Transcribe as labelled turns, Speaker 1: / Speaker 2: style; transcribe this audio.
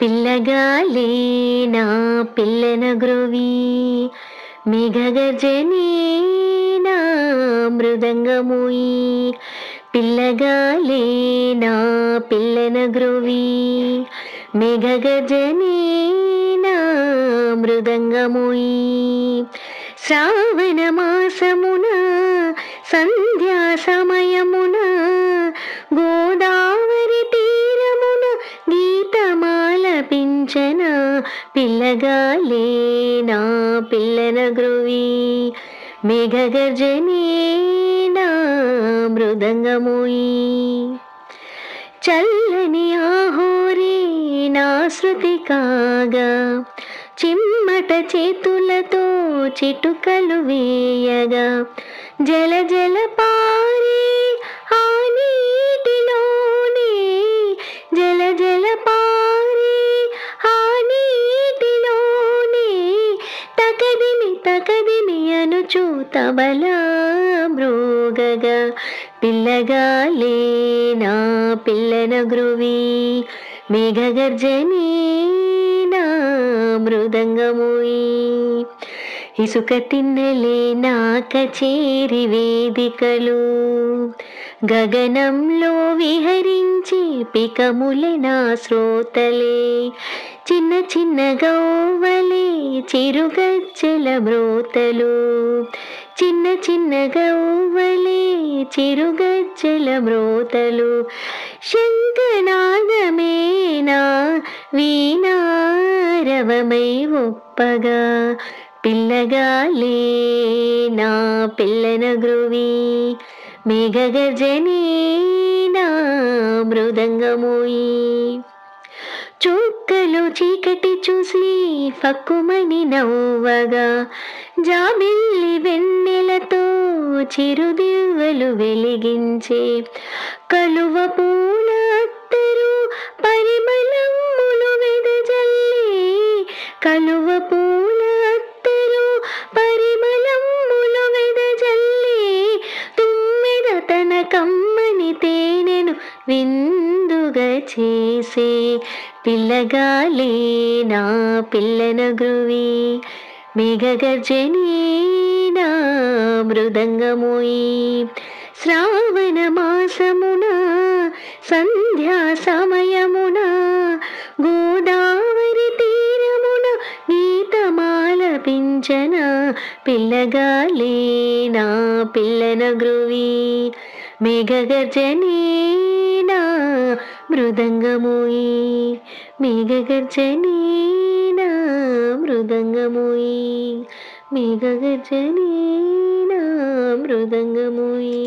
Speaker 1: పిల్లగాలి నా పిల్లన గ్రోవి మేఘగర్జనే నా మృదంగమోయి పిల్లగాలి నా పిల్లన గ్రోవి మేఘగర్జనే నా మృదంగమోయి శ్రావణ మాసమున సంధ్యా సమయమున గోదావరి తీరమున గీతమాలపించన పిల్లగాలే నా పిల్లన గ్రోవి మేఘగర్జనే నా మృదంగమోయి చల్లని ఆహోరే నా శృతి కాగా చిమ్మట చేతులతో చిటుకలు వేయగా జల జల పారే ఆ నీటిలోనే జల జల పారే ఆ నీటిలోనే తకదిమి అనుచు తబలా మృగగా పిల్లగాలే నా పిల్లన గ్రోవి మేఘగర్జనే నా మృదంగమోయి ఇసుక తిన్నెలే నా కచేరి వేదికలు గగనంలో విహరించి పికములే నా శ్రోతలే చిన్న చిన్న గౌవలే చిరుగజ్జల మ్రోతలు చిన్న చిన్న గౌవలే చిరుగజ్జల మ్రోతలు శంఖనాదమే నా వీణారవమై ఒప్పగా పిల్లగాలే నా పిల్లన గ్రోవి మేఘగర్జనే నా మృదంగమోయి చుక్కలు చీకటి చూసి ఫక్కుమని నవ్వగా జాబిల్లి వెన్నెలతో చిరుదివ్వలు వెలిగించే కలువ పూల అత్తరు పరిమళములు వెదజల్లి కలువ పూల అత్తరు పరిమళములు వెదజల్లి తుమ్మెద తన కమ్మని తేనెను విందుగా చేసే పిల్లగాలే నా పిల్లన గ్రోవి మేఘగర్జనే నా మృదంగమోయి శ్రావణ మాసమున సంధ్యా సమయమున గోదావరి తీరమున గీతమాలపించన పిల్లగాలే నా పిల్లన గ్రోవి మేఘగర్జనే నా మృదంగమోయి మేఘగర్జనే నా మృదంగమోయి మేఘగర్జనే నా మృదంగమోయి.